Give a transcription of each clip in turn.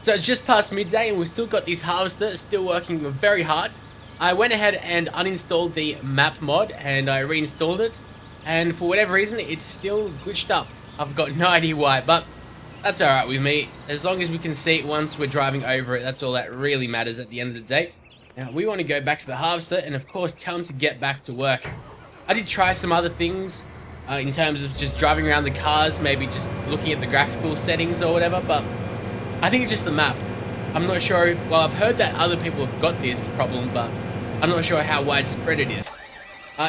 So it's just past midday and we've still got this harvester still working very hard. I went ahead and uninstalled the map mod and I reinstalled it, and for whatever reason it's still glitched up. I've got no idea why, but that's alright with me. As long as we can see it once we're driving over it, that's all that really matters at the end of the day. Now we want to go back to the harvester and of course tell him to get back to work. I did try some other things in terms of just driving around the cars, maybe just looking at the graphical settings or whatever, but I think it's just the map. I'm not sure, well, I've heard that other people have got this problem, but I'm not sure how widespread it is.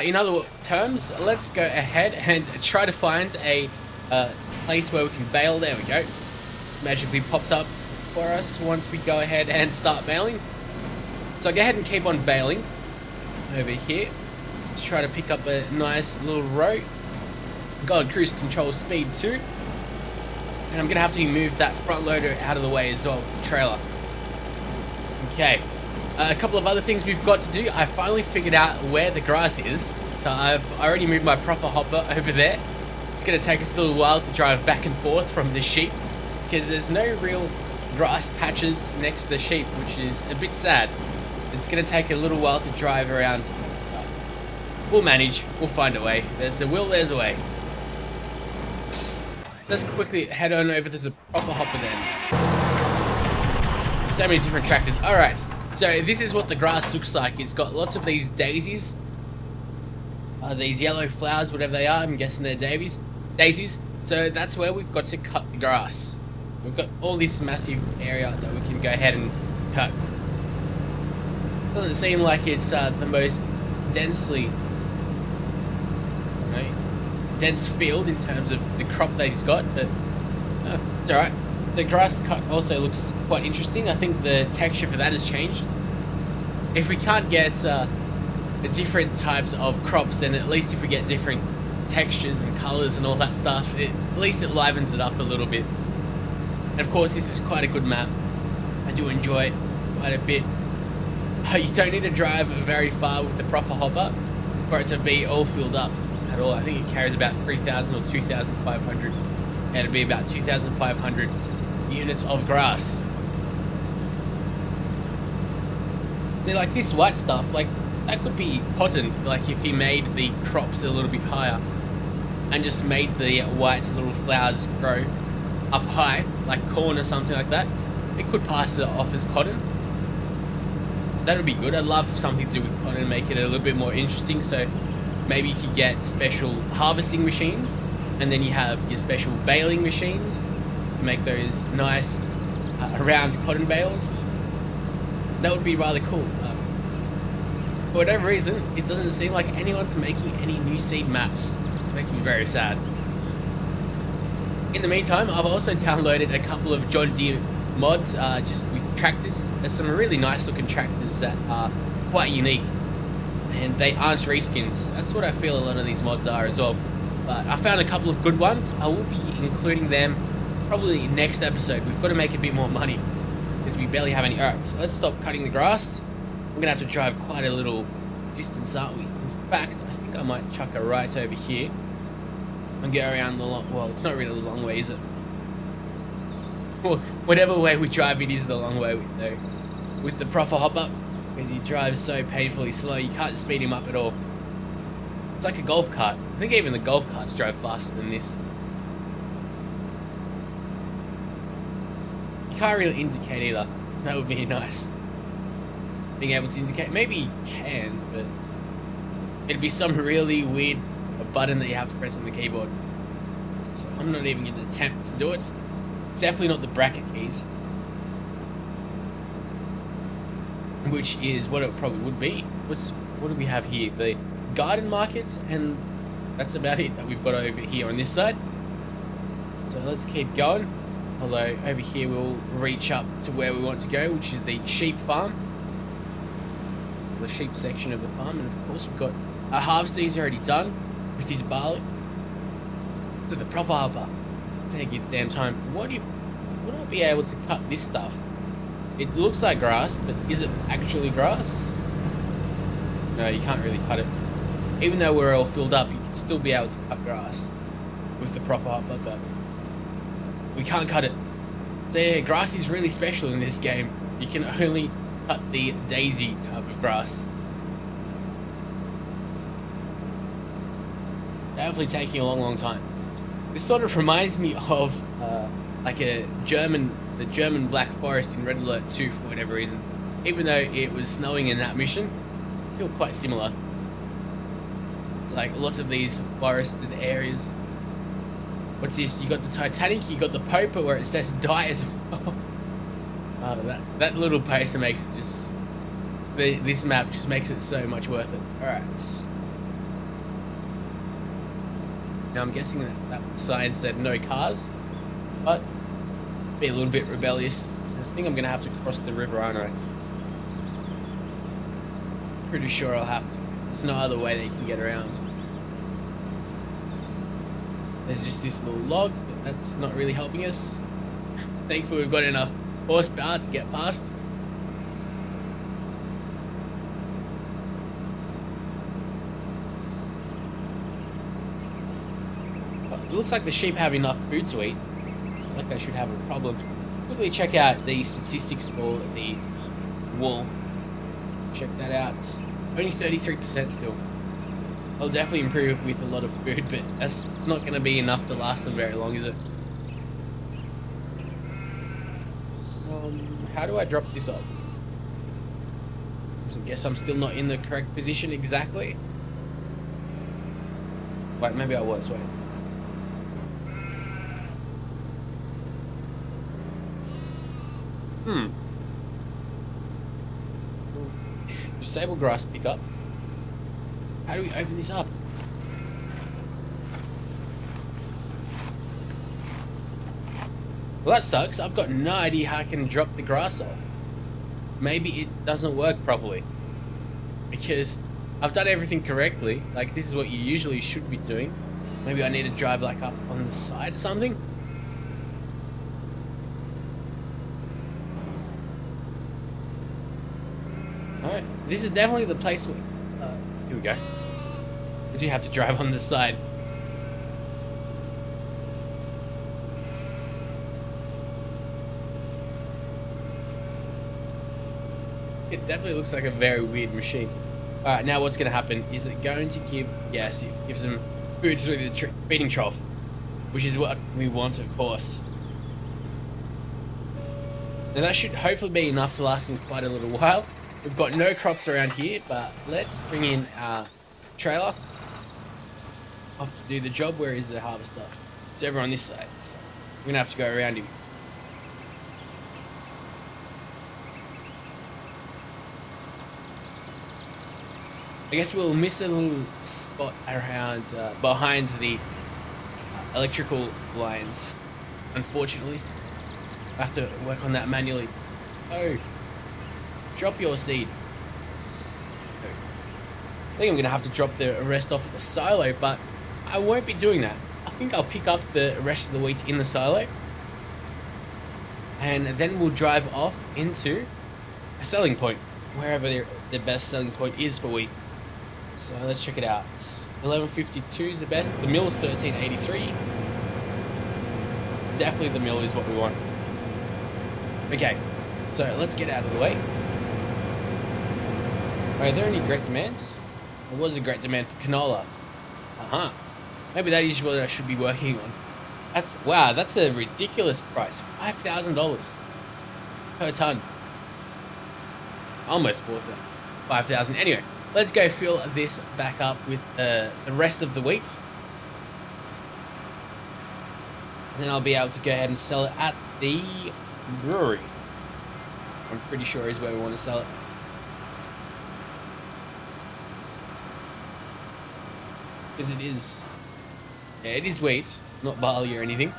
In other terms, let's go ahead and try to find a place where we can bail. There we go. Magically popped up for us once we go ahead and start bailing. So go ahead and keep on bailing over here. Let's try to pick up a nice little row. Got cruise control speed too. And I'm going to have to move that front loader out of the way as well with the trailer. Okay. A couple of other things we've got to do. I finally figured out where the grass is. So I've already moved my proper hopper over there. It's going to take us a little while to drive back and forth from the sheep, because there's no real grass patches next to the sheep, which is a bit sad. It's going to take a little while to drive around. We'll manage. We'll find a way. There's a will, there's a way. Let's quickly head on over to the proper hopper then. So many different tractors. Alright. So this is what the grass looks like. It's got lots of these daisies. These yellow flowers, whatever they are. I'm guessing they're daisies. So that's where we've got to cut the grass. We've got all this massive area that we can go ahead and cut. Doesn't seem like it's the most densely, dense field in terms of the crop that he's got, but it's alright. The grass cut also looks quite interesting. I think the texture for that has changed. If we can't get the different types of crops, then at least if we get different textures and colours and all that stuff, at least it livens it up a little bit. And of course this is quite a good map. I do enjoy it quite a bit. You don't need to drive very far with the proper hopper for it to be all filled up at all. I think it carries about 3,000 or 2,500. And it'd be about 2,500 units of grass. So like this white stuff, like that could be cotton, like if he made the crops a little bit higher and just made the white little flowers grow up high, like corn or something like that, it could pass it off as cotton. That would be good. I'd love something to do with cotton and make it a little bit more interesting. So maybe you could get special harvesting machines, and then you have your special baling machines. Make those nice round cotton bales. That would be rather cool. For whatever reason, it doesn't seem like anyone's making any new seed maps. It makes me very sad. In the meantime, I've also downloaded a couple of John Deere mods just with tractors. There's some really nice looking tractors that are quite unique, and they aren't reskins. That's what I feel a lot of these mods are as well. But I found a couple of good ones. I will be including them probably next episode. We've got to make a bit more money because we barely have any. Alright, so let's stop cutting the grass. We're going to have to drive quite a little distance, aren't we? In fact, I think I might chuck a right over here and go around the long... Well, it's not really the long way, is it? Well, whatever way we drive, it is the long way though. With the proper hopper, because he drives so painfully slow, you can't speed him up at all. It's like a golf cart. I think even the golf carts drive faster than this. You can't really indicate either. That would be nice. Being able to indicate. Maybe you can, but it'd be some really weird button that you have to press on the keyboard. So I'm not even going to attempt to do it. It's definitely not the bracket keys, which is what it probably would be. What do we have here? The garden markets, and that's about it that we've got over here on this side. So let's keep going. Although over here we'll reach up to where we want to go, which is the sheep farm. The sheep section of the farm, and of course we've got our harvester. He's already done with his barley. This is the proper hopper. Take its damn time. Would I be able to cut this stuff? It looks like grass, but is it actually grass? No, you can't really cut it. Even though we're all filled up, you can still be able to cut grass with the proper hopper, but we can't cut it. So yeah, grass is really special in this game. You can only cut the daisy type of grass. Definitely taking a long time. This sort of reminds me of like the German Black Forest in Red Alert 2 for whatever reason. Even though it was snowing in that mission, it's still quite similar. It's like lots of these forested areas. What's this? You got the Titanic, you got the Popa where it says die as well. That little pacer makes it just... This map just makes it so much worth it. Alright. Now I'm guessing that sign said no cars, but be a little bit rebellious. I think I'm going to have to cross the river, aren't I? Pretty sure I'll have to. There's no other way that you can get around. There's just this little log, but that's not really helping us. Thankfully we've got enough horsepower to get past. It looks like the sheep have enough food to eat. I think I should have a problem. Quickly check out the statistics for the wool. Check that out. It's only 33% still. I'll definitely improve with a lot of food, but that's not going to be enough to last them very long, is it? How do I drop this off? I guess I'm still not in the correct position exactly. Wait, maybe I was. Wait. Disable grass pickup. How do we open this up? Well, that sucks. I've got no idea how I can drop the grass off. Maybe it doesn't work properly. Because I've done everything correctly. Like, this is what you usually should be doing. Maybe I need to drive like up on the side or something. Alright, this is definitely the place where... here we go. We do have to drive on the side. It definitely looks like a very weird machine. Alright, now what's going to happen? Is it going to give... Yes, it gives them food through the feeding trough. Which is what we want, of course. Now that should hopefully be enough to last them quite a little while. We've got no crops around here, but let's bring in our trailer. Off to do the job. Where is the harvester? It's over on this side, so we're going to have to go around him. I guess we'll miss a little spot around behind the electrical lines. Unfortunately, I have to work on that manually. Oh, drop your seed. I think I'm gonna have to drop the rest off at the silo, but I won't be doing that. I think I'll pick up the rest of the wheat in the silo, and then we'll drive off into a selling point, wherever the best selling point is for wheat. So let's check it out. 1152 is the best. The mill is 1383. Definitely the mill is what we want. Okay, so let's get out of the way. Are there any great demands? There was a great demand for canola. Maybe that is what I should be working on. Wow, that's a ridiculous price. $5,000 per ton. Almost 5,000. Anyway, let's go fill this back up with the rest of the wheat. And then I'll be able to go ahead and sell it at the brewery. I'm pretty sure is where we want to sell it. Because it is... Yeah, it is wheat, not barley or anything.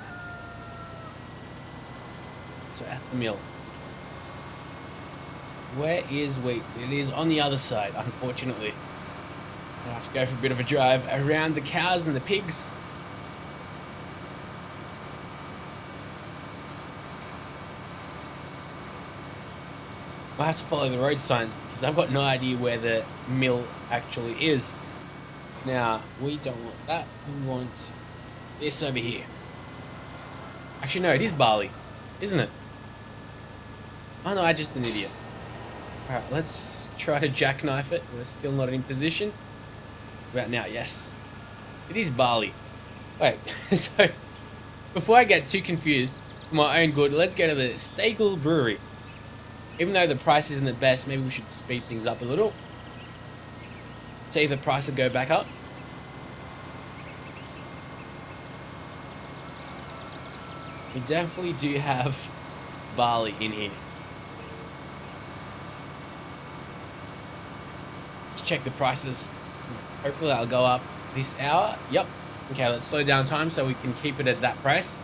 So at the mill. Where is wheat? It is on the other side, unfortunately. I'll have to go for a bit of a drive around the cows and the pigs. I have to follow the road signs because I've got no idea where the mill actually is. Now, we don't want that. We want this over here. Actually, no, it is barley, isn't it? Oh no, I'm just an idiot. Alright, let's try to jackknife it. We're still not in position. About now, yes. It is barley. Wait, so before I get too confused for my own good, let's go to the Stagel Brewery. Even though the price isn't the best, maybe we should speed things up a little. See if the price will go back up. We definitely do have barley in here. Let's check the prices. Hopefully that'll go up this hour. Yep. Okay, let's slow down time so we can keep it at that price.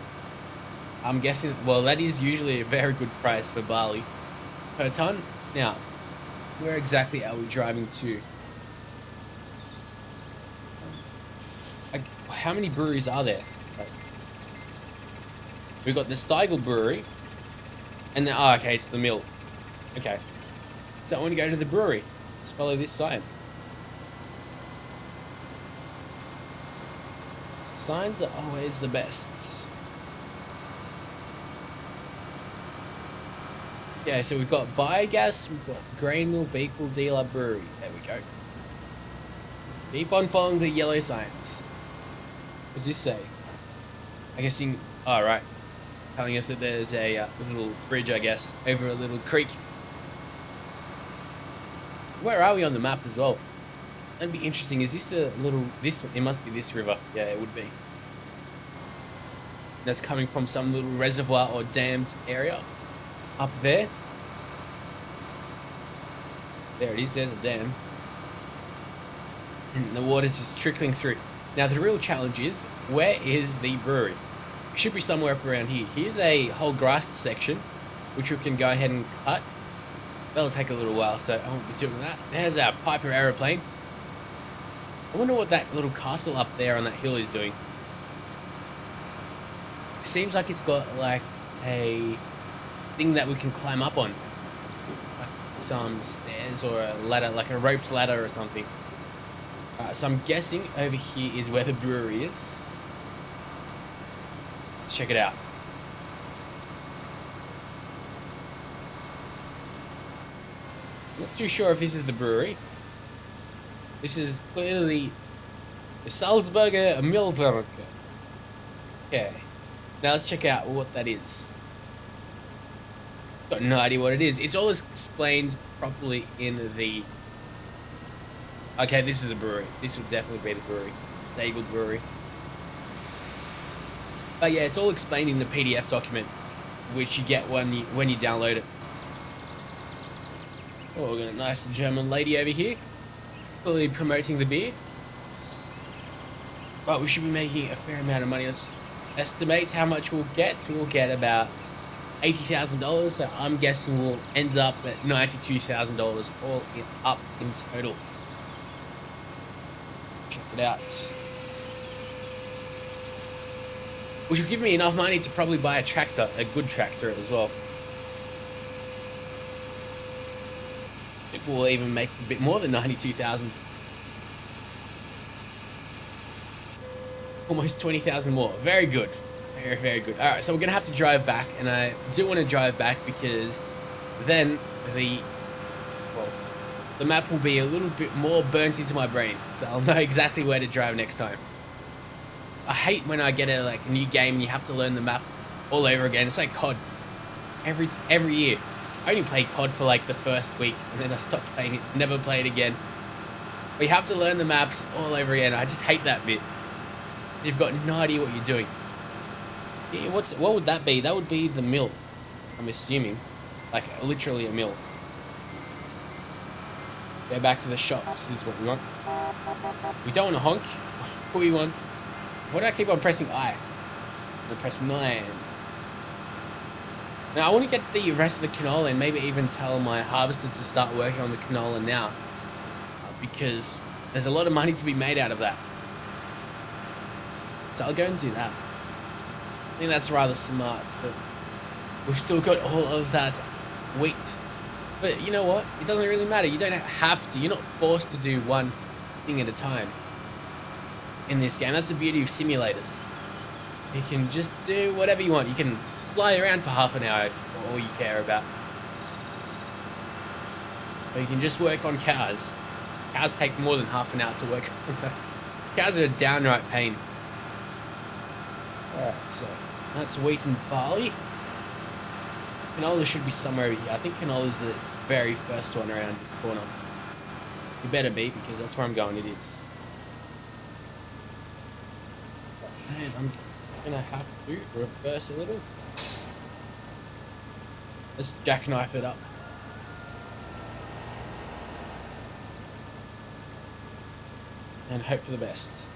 I'm guessing, well, that is usually a very good price for barley per ton. Now, where exactly are we driving to? How many breweries are there? We've got the Stagel Brewery, and then, oh, okay, it's the mill. Okay. So I want to go to the brewery. Let's follow this sign. Signs are always the best. Yeah, so we've got biogas, we've got grain mill vehicle dealer brewery. There we go. Keep on following the yellow signs. What does this say? I guess in, oh right. Telling us that there's a little bridge, I guess, over a little creek. Where are we on the map as well? That'd be interesting. Is this a little, this, it must be this river. Yeah, it would be. That's coming from some little reservoir or dammed area up there. There it is, there's a dam. And the water's just trickling through. Now the real challenge is, where is the brewery? It should be somewhere up around here. Here's a whole grassed section, which we can go ahead and cut. That'll take a little while, so I won't be doing that. There's our Piper aeroplane. I wonder what that little castle up there on that hill is doing. It seems like it's got like a thing that we can climb up on. Like some stairs or a ladder, like a roped ladder or something. So I'm guessing over here is where the brewery is. Let's check it out. Not too sure if this is the brewery. This is clearly the Salzburger Millwerke. Okay. Now let's check out what that is. Got no idea what it is. It's all explained properly in the... Okay, this is the brewery. This would definitely be the brewery. Stagel Brewery. But yeah, it's all explained in the PDF document, which you get when you download it. Oh, we've got a nice German lady over here, fully promoting the beer. But we should be making a fair amount of money. Let's estimate how much we'll get. We'll get about $80,000, so I'm guessing we'll end up at $92,000 all up in total. Check it out. Which will give me enough money to probably buy a tractor, a good tractor as well. It will even make a bit more than 92,000. Almost 20,000 more. Very good. Very, very good. Alright, so we're going to have to drive back, and I do want to drive back because then the map will be a little bit more burnt into my brain, so I'll know exactly where to drive next time. I hate when I get a new game and you have to learn the map all over again. It's like COD. Every year. I only played COD for like the first week and then I stopped playing it, never played again. But you have to learn the maps all over again. I just hate that bit. You've got no idea what you're doing. Yeah, what would that be? That would be the mill, I'm assuming. Like literally a mill. Go back to the shop. This is what we want. We don't want to honk. What we want. Why do I keep on pressing I? I'm gonna press 9. Now I want to get the rest of the canola and maybe even tell my harvester to start working on the canola now. Because there's a lot of money to be made out of that. So I'll go and do that. I think that's rather smart, but we've still got all of that wheat. But you know what? It doesn't really matter. You don't have to. You're not forced to do one thing at a time in this game. That's the beauty of simulators. You can just do whatever you want. You can fly around for half an hour if all you care about. Or you can just work on cows. Cows take more than half an hour to work on. Cows are a downright pain. Alright, so that's wheat and barley. Canola should be somewhere over here. I think canola's the very first one around this corner. You better be, because that's where I'm going. It is. And I'm gonna have to reverse a little. Let's jackknife it up. And hope for the best.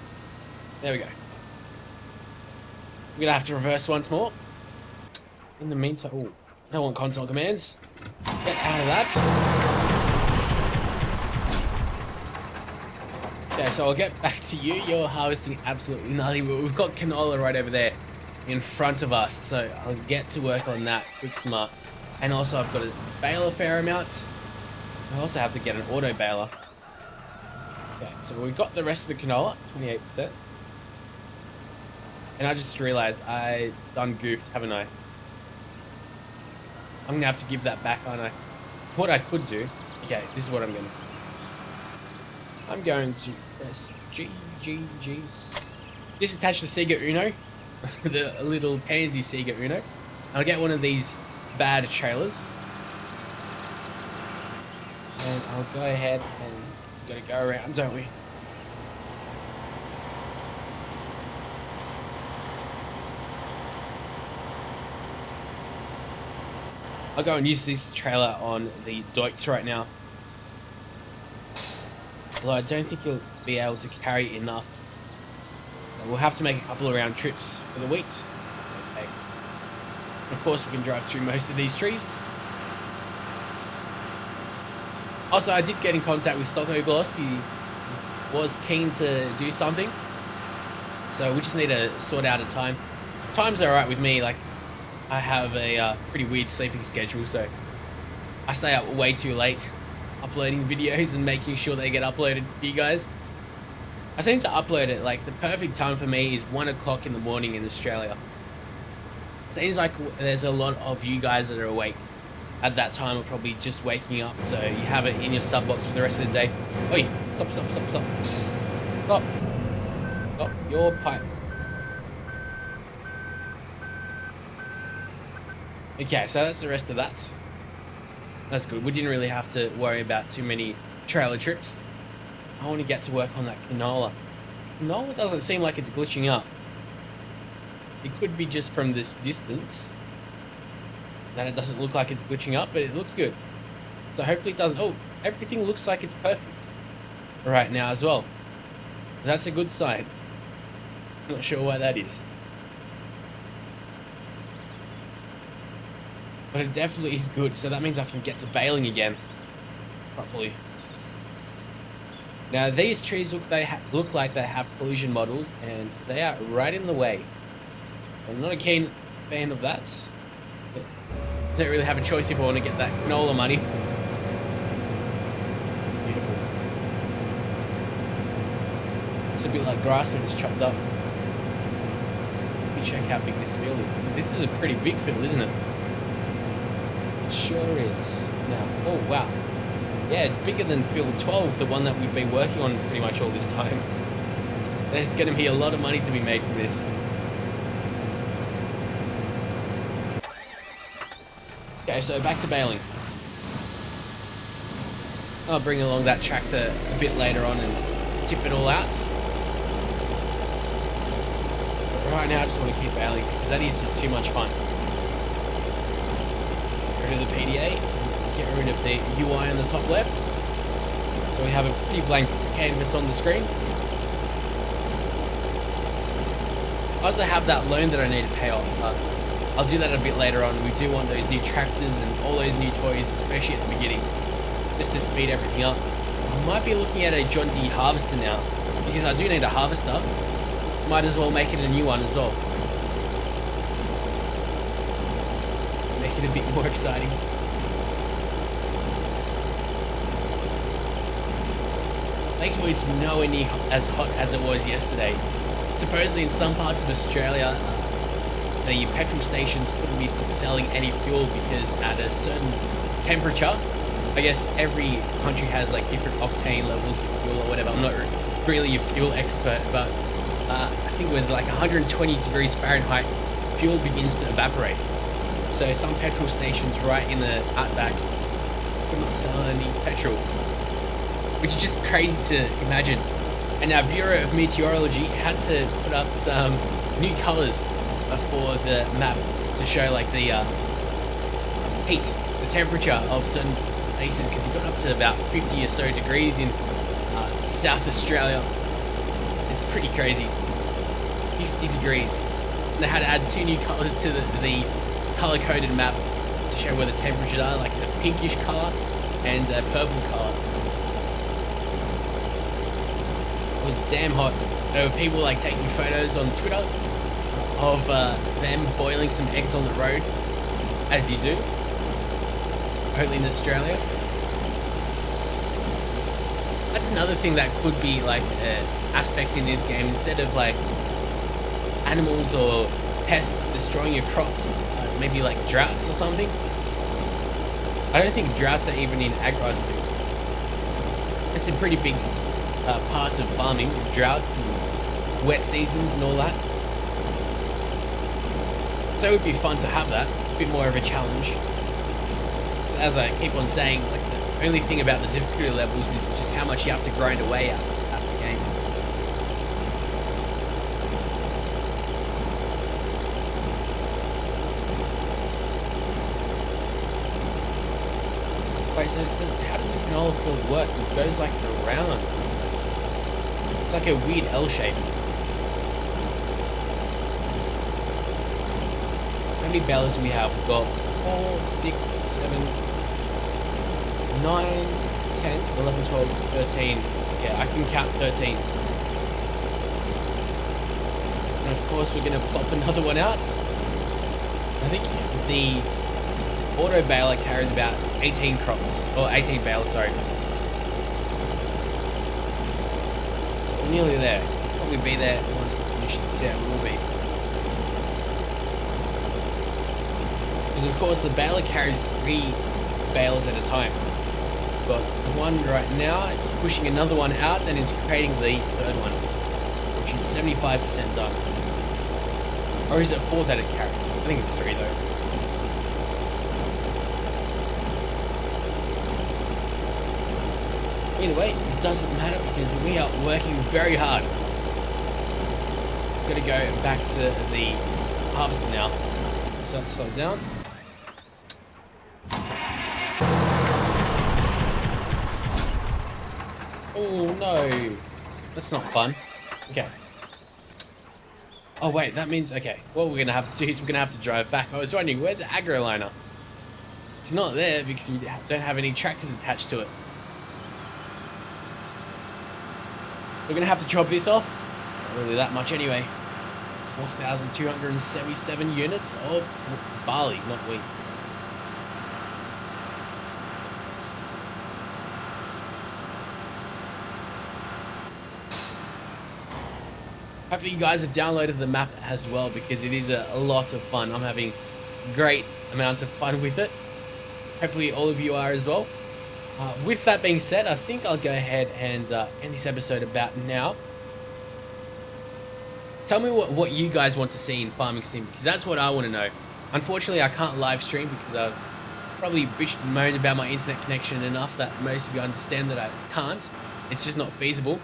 There we go. We're gonna have to reverse once more. In the meantime, oh, I don't want console commands. Get out of that. Okay, so I'll get back to you. You're harvesting absolutely nothing, but we've got canola right over there in front of us, so I'll get to work on that quick smart. And also I've got to bale a fair amount. I also have to get an auto baler. Okay, so we've got the rest of the canola, 28%. And I just realized I done goofed, haven't I? I'm gonna have to give that back, aren't I? What I could do, okay, this is what I'm gonna do. I'm going to press G. This is attached to Sega Uno, the little pansy Sega Uno. I'll get one of these bad trailers. And I'll go ahead and we've got to go around, don't we? I'll go and use this trailer on the Deutz right now. Although I don't think you'll be able to carry enough. We'll have to make a couple of round trips for the wheat. That's okay. Of course, we can drive through most of these trees. Also, I did get in contact with Stocko Gloss. He was keen to do something. So we just need to sort out a time. Time's alright with me. Like, I have a pretty weird sleeping schedule, so I stay up way too late uploading videos and making sure they get uploaded to you guys. I seem to upload it, like, the perfect time for me is 1 o'clock in the morning in Australia. Seems like there's a lot of you guys that are awake at that time, or probably just waking up, so you have it in your sub box for the rest of the day. Oi, stop. Stop your pipe. Okay, so that's the rest of that. That's good. We didn't really have to worry about too many trailer trips. I want to get to work on that canola. Canola doesn't seem like it's glitching up. It could be just from this distance that it doesn't look like it's glitching up, but it looks good. So hopefully it doesn't. Oh, everything looks like it's perfect right now as well. That's a good sign. Not sure why that is. But it definitely is good, so that means I can get to baling again properly. Now these trees look like they have collision models, and they are right in the way. I'm not a keen fan of that. But I don't really have a choice if I want to get that canola money. Beautiful. It's a bit like grass when it's chopped up. So let me check how big this field is. This is a pretty big field, isn't it? It sure is. Now, oh wow. Yeah, it's bigger than field 12, the one that we've been working on pretty much all this time. There's going to be a lot of money to be made from this. Okay, so back to baling. I'll bring along that tractor a bit later on and tip it all out. But right now I just want to keep baling because that is just too much fun. Get rid of the PDA, get rid of the UI on the top left. So we have a pretty blank canvas on the screen. I also have that loan that I need to pay off, but I'll do that a bit later on. We do want those new tractors and all those new toys, especially at the beginning, just to speed everything up. I might be looking at a John Deere harvester now, because I do need a harvester. Might as well make it a new one as well. Make it a bit more exciting. Thankfully it's nowhere near as hot as it was yesterday. Supposedly in some parts of Australia, the petrol stations couldn't be selling any fuel because at a certain temperature, I guess every country has like different octane levels of fuel or whatever. I'm not really a fuel expert, but I think it was like 120 degrees Fahrenheit, fuel begins to evaporate. So some petrol stations right in the outback could not sell any petrol, which is just crazy to imagine. And our Bureau of Meteorology had to put up some new colors for the map to show like the heat, the temperature of certain places, because it got up to about 50 or so degrees in South Australia. It's pretty crazy. 50 degrees. And they had to add 2 new colors to the color-coded map to show where the temperatures are, like a pinkish color and a purple color. It was damn hot. There were people like taking photos on Twitter of them boiling some eggs on the road, as you do, only in Australia. That's another thing that could be like an aspect in this game. Instead of like animals or pests destroying your crops, maybe like droughts or something. I don't think droughts are even in agri-sim. It's a pretty big part of farming, droughts and wet seasons and all that. So it would be fun to have that, a bit more of a challenge. So as I keep on saying, like the only thing about the difficulty levels is just how much you have to grind away at the game. Wait, so how does the canola field work? It goes like around. It's like a weird L shape. How many balers do we have? We've got 4, 6, 7, 9, 10, 11, 12, 13. Yeah, I can count 13. And of course we're going to plop another one out. I think the auto baler carries about 18 crops, or 18 bales, sorry. So we're nearly there. We'll probably be there once we finish this. Yeah, we will be. Because of course the baler carries 3 bales at a time. It's got 1 right now, it's pushing another one out, and it's creating the 3rd one, which is 75% done. Or is it 4 that it carries? I think it's 3 though. Either way, it doesn't matter because we are working very hard. Got to go back to the harvester now. So let's slow down. Oh no, that's not fun. Okay. Oh wait, that means, okay, what we're going to have to do is we're going to have to drive back. I was wondering, where's the aggro liner? It's not there because we don't have any tractors attached to it. We're going to have to chop this off. Not really that much anyway. 4,277 units of barley, not wheat. Hopefully you guys have downloaded the map as well, because it is a lot of fun. I'm having great amounts of fun with it. Hopefully all of you are as well. With that being said, I think I'll go ahead and end this episode about now. Tell me what you guys want to see in Farming Sim, because that's what I want to know. Unfortunately, I can't live stream because I've probably bitched and moaned about my internet connection enough that most of you understand that I can't. It's just not feasible.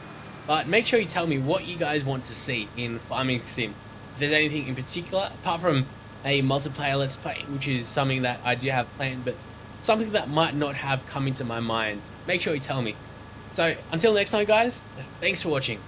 But make sure you tell me what you guys want to see in Farming Sim. If there's anything in particular, apart from a multiplayer let's play, which is something that I do have planned, but something that might not have come into my mind, make sure you tell me. So until next time guys, thanks for watching.